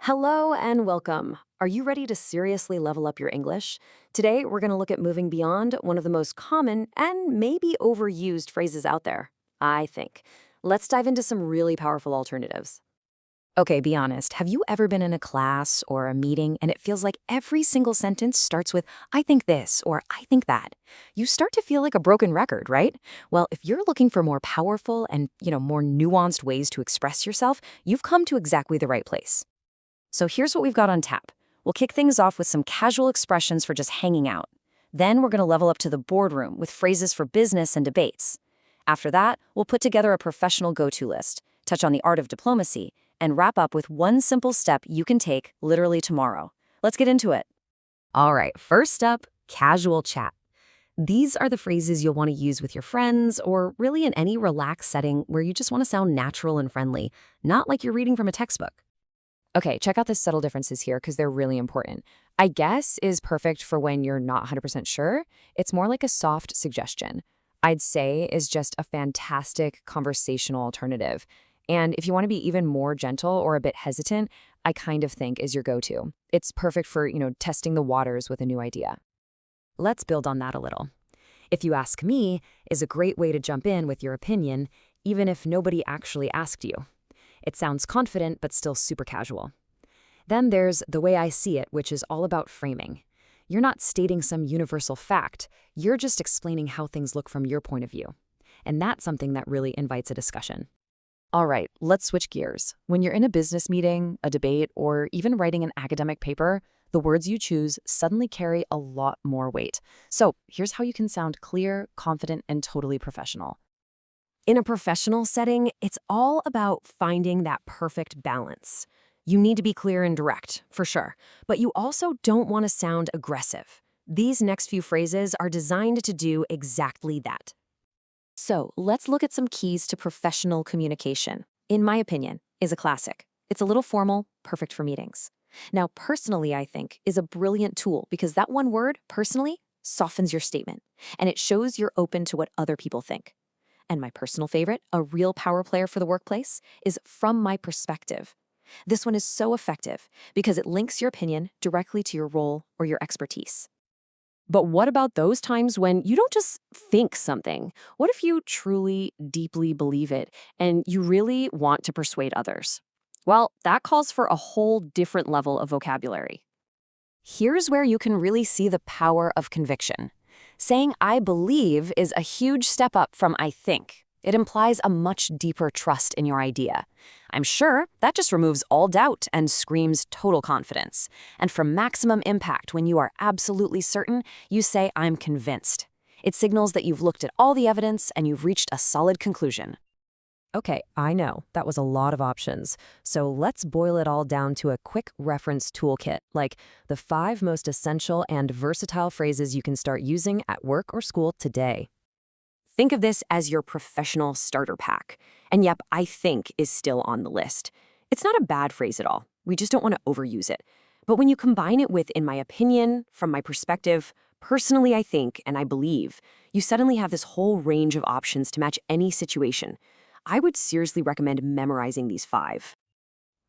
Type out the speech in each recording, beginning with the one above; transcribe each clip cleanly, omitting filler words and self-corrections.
Hello and welcome. Are you ready to seriously level up your English? Today, we're going to look at moving beyond one of the most common and maybe overused phrases out there, I think. Let's dive into some really powerful alternatives. Okay, be honest. Have you ever been in a class or a meeting and it feels like every single sentence starts with, I think this or I think that? You start to feel like a broken record, right? Well, if you're looking for more powerful and, more nuanced ways to express yourself, you've come to exactly the right place. So here's what we've got on tap. We'll kick things off with some casual expressions for just hanging out. Then we're going to level up to the boardroom with phrases for business and debates. After that, we'll put together a professional go-to list, touch on the art of diplomacy, and wrap up with one simple step you can take literally tomorrow. Let's get into it. All right, first up, casual chat. These are the phrases you'll want to use with your friends or really in any relaxed setting where you just want to sound natural and friendly, not like you're reading from a textbook. Okay, check out the subtle differences here because they're really important. I guess is perfect for when you're not 100% sure. It's more like a soft suggestion. I'd say is just a fantastic conversational alternative. And if you want to be even more gentle or a bit hesitant, I kind of think is your go-to. It's perfect for, testing the waters with a new idea. Let's build on that a little. If you ask me, is a great way to jump in with your opinion, even if nobody actually asked you. It sounds confident, but still super casual. Then there's the way I see it, which is all about framing. You're not stating some universal fact. You're just explaining how things look from your point of view. And that's something that really invites a discussion. All right, let's switch gears. When you're in a business meeting, a debate, or even writing an academic paper, the words you choose suddenly carry a lot more weight. So here's how you can sound clear, confident, and totally professional. In a professional setting, it's all about finding that perfect balance. You need to be clear and direct, for sure, but you also don't want to sound aggressive. These next few phrases are designed to do exactly that. So let's look at some keys to professional communication. In my opinion, is a classic. It's a little formal, perfect for meetings. Now, personally, I think, is a brilliant tool because that one word, personally, softens your statement, and it shows you're open to what other people think. And my personal favorite, a real power player for the workplace, is from my perspective. This one is so effective because it links your opinion directly to your role or your expertise. But what about those times when you don't just think something? What if you truly, deeply believe it and you really want to persuade others? Well, that calls for a whole different level of vocabulary. Here's where you can really see the power of conviction. Saying I believe is a huge step up from I think. It implies a much deeper trust in your idea. I'm sure that just removes all doubt and screams total confidence. And for maximum impact, when you are absolutely certain, you say I'm convinced. It signals that you've looked at all the evidence and you've reached a solid conclusion. Okay, I know, that was a lot of options. So let's boil it all down to a quick reference toolkit, like the 5 most essential and versatile phrases you can start using at work or school today. Think of this as your professional starter pack. And yep, I think is still on the list. It's not a bad phrase at all. We just don't want to overuse it. But when you combine it with, in my opinion, from my perspective, personally I think, and I believe, you suddenly have this whole range of options to match any situation. I would seriously recommend memorizing these 5.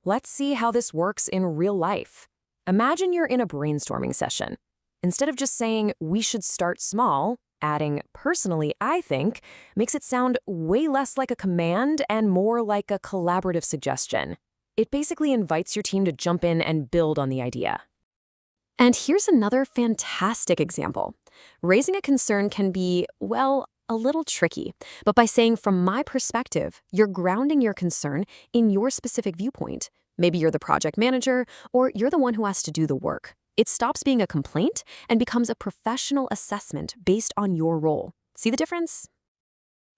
Let's see how this works in real life. Imagine you're in a brainstorming session. Instead of just saying, we should start small, adding, personally, I think, makes it sound way less like a command and more like a collaborative suggestion. It basically invites your team to jump in and build on the idea. And here's another fantastic example. Raising a concern can be, well, a little tricky, but by saying from my perspective, you're grounding your concern in your specific viewpoint. Maybe you're the project manager, or you're the one who has to do the work. It stops being a complaint and becomes a professional assessment based on your role. See the difference?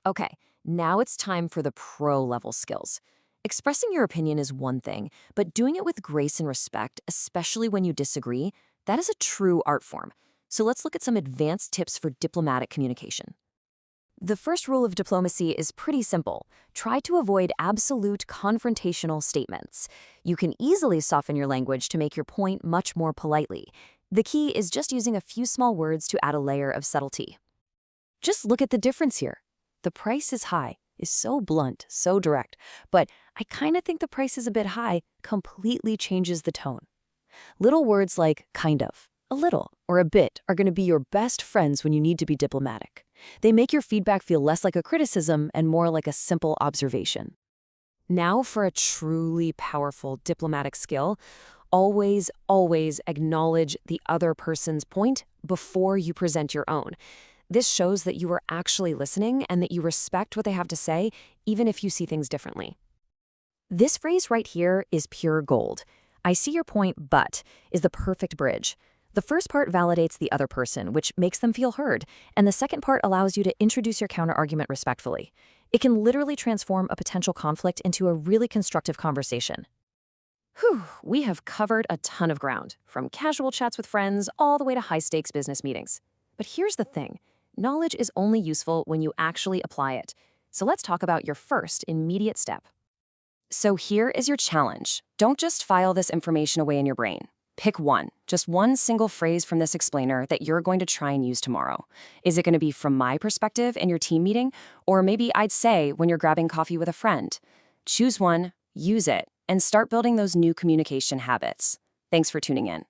Okay, now it's time for the pro-level skills. Expressing your opinion is one thing, but doing it with grace and respect, especially when you disagree, that is a true art form. So let's look at some advanced tips for diplomatic communication. The first rule of diplomacy is pretty simple. Try to avoid absolute confrontational statements. You can easily soften your language to make your point much more politely. The key is just using a few small words to add a layer of subtlety. Just look at the difference here. The price is high. is so blunt, so direct, but I kind of think the price is a bit high completely changes the tone. Little words like kind of, a little, or a bit are going to be your best friends when you need to be diplomatic. They make your feedback feel less like a criticism and more like a simple observation. Now for a truly powerful diplomatic skill, always acknowledge the other person's point before you present your own. This shows that you are actually listening and that you respect what they have to say, even if you see things differently. This phrase right here is pure gold. I see your point, but is the perfect bridge. The first part validates the other person, which makes them feel heard, and the second part allows you to introduce your counterargument respectfully. It can literally transform a potential conflict into a really constructive conversation. Whew, we have covered a ton of ground, from casual chats with friends all the way to high-stakes business meetings. But here's the thing. Knowledge is only useful when you actually apply it. So let's talk about your first immediate step. So here is your challenge. Don't just file this information away in your brain. Pick one, just one single phrase from this explainer that you're going to try and use tomorrow. Is it going to be from my perspective in your team meeting? Or maybe I'd say when you're grabbing coffee with a friend? Choose one, use it, and start building those new communication habits. Thanks for tuning in.